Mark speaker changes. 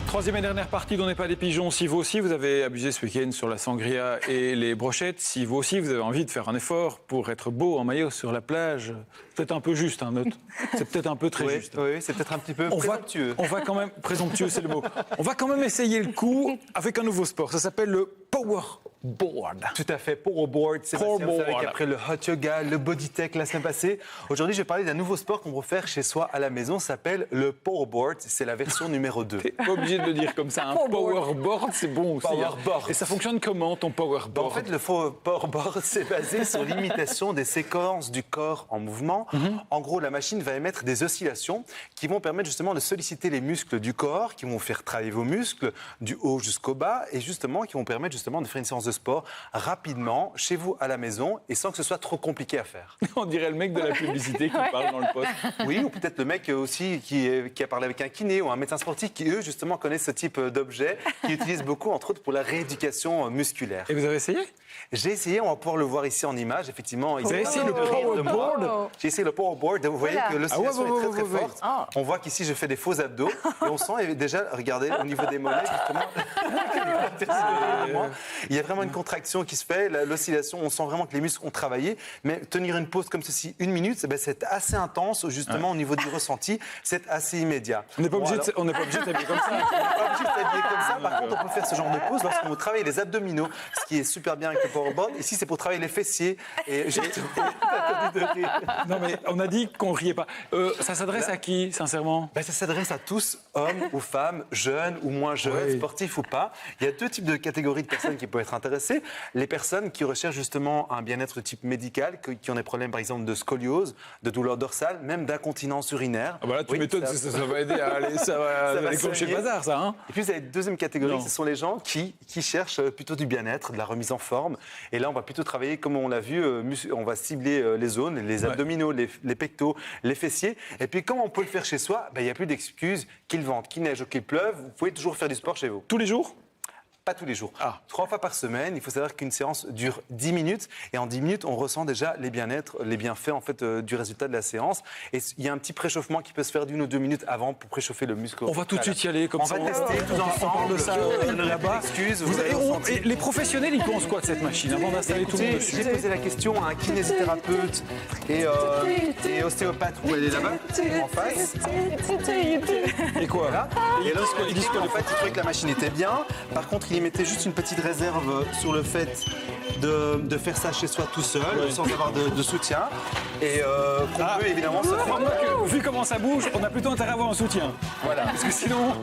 Speaker 1: Troisième et dernière partie d'On n'est pas des pigeons. Si vous aussi, vous avez abusé ce week-end sur la sangria et les brochettes, si vous aussi, vous avez envie de faire un effort pour être beau en maillot sur la plage, c'est peut-être un peu juste, hein, note. C'est peut-être un peu très juste.
Speaker 2: Oui, c'est peut-être un petit peu présomptueux.
Speaker 1: On va quand même, présomptueux, c'est le mot. On va quand même essayer le coup avec un nouveau sport. Ça s'appelle le powerboard.
Speaker 2: Tout à fait, powerboard. Sébastien, vous savez qu'après le hot yoga, le body tech la semaine passée, aujourd'hui, je vais parler d'un nouveau sport qu'on peut faire chez soi à la maison. Ça s'appelle le powerboard. C'est la version numéro 2.
Speaker 1: T'es pas obligé de le dire comme ça. Un powerboard, c'est bon aussi.
Speaker 2: Powerboard.
Speaker 1: Et ça fonctionne comment, ton powerboard?
Speaker 2: En fait, le powerboard, c'est basé sur l'imitation des séquences du corps en mouvement. En gros, la machine va émettre des oscillations qui vont permettre justement de solliciter les muscles du corps, qui vont faire travailler vos muscles du haut jusqu'au bas, et justement qui vont permettre justement de faire une séance de sport rapidement, chez vous, à la maison, et sans que ce soit trop compliqué à faire.
Speaker 1: On dirait le mec de la publicité qui parle dans le poste.
Speaker 2: Oui, ou peut-être le mec aussi qui a parlé avec un kiné ou un médecin sportif qui, eux, justement, connaissent ce type d'objet, qui utilisent beaucoup, entre autres, pour la rééducation musculaire.
Speaker 1: Et vous avez essayé?
Speaker 2: J'ai essayé, on va pouvoir le voir ici en image, effectivement.
Speaker 1: Vous avez essayé le powerboard?
Speaker 2: J'ai essayé le powerboard, vous voyez que l'oscillation est très très forte. On voit qu'ici je fais des faux abdos et on sent déjà, regardez, au niveau des mollets, justement, il y a vraiment une contraction qui se fait, l'oscillation, on sent vraiment que les muscles ont travaillé, mais tenir une pause comme ceci, 1 minute, c'est assez intense, justement, au niveau du ressenti, c'est assez immédiat.
Speaker 1: On n'est pas obligé de s'habiller comme ça.
Speaker 2: On n'est pas obligé de s'habiller comme ça, par contre, on peut faire ce genre de pause lorsqu'on veut travailler les abdominaux, ce qui est super bien avec le powerboard. Ici, c'est pour travailler les fessiers. Et j'ai interdit de rire.
Speaker 1: Non, mais on a dit qu'on riait pas. Ça s'adresse à qui, sincèrement?
Speaker 2: Ça s'adresse à tous, hommes ou femmes, jeunes ou moins jeunes, sportifs ou pas. Il y a 2 types de catégories de personnes qui peuvent être intéressées. Les personnes qui recherchent justement un bien-être de type médical, qui ont des problèmes, par exemple, de scoliose, de douleur dorsale, même d'incontinence urinaire.
Speaker 1: Ah bah là, tu m'étonnes, ça va aider à aller, ça va aller comme chez le bazar, ça. Hein.
Speaker 2: Et puis, vous avez une deuxième catégorie, ce sont les gens qui cherchent plutôt du bien-être, de la remise en forme. Et là, on va plutôt travailler, comme on l'a vu, on va cibler les zones, les abdominaux, les pectoraux, les fessiers. Et puis, comme on peut le faire chez soi, il n'y a plus d'excuses, qu'il vente, qu'il neige ou qu'il pleuve, vous pouvez toujours faire du sport chez vous.
Speaker 1: Tous les jours?
Speaker 2: Pas tous les jours. 3 fois par semaine. Il faut savoir qu'une séance dure 10 minutes. Et en 10 minutes, on ressent déjà les bienfaits en fait, du résultat de la séance. Et il y a un petit préchauffement qui peut se faire d'1 ou 2 minutes avant pour préchauffer le muscle.
Speaker 1: On va tout de suite y aller. Comme ça,
Speaker 2: on va tester tous ensemble.
Speaker 1: On parle de ça là-bas. Les professionnels, ils pensent quoi de cette machine avant d'installer tout le monde dessus?
Speaker 2: J'ai posé la question à un kinésithérapeute et ostéopathe. Où elle est là-bas, en face.
Speaker 1: Et quoi là?
Speaker 2: Et là, il dit qu'en fait, il trouvait que la machine était bien. Par contre, il mettait juste une petite réserve sur le fait de faire ça chez soi tout seul, sans avoir de soutien. Et qu'on peut évidemment se faire.
Speaker 1: Vu comment ça bouge, on a plutôt intérêt à avoir un soutien.
Speaker 2: Voilà.
Speaker 1: Parce que sinon.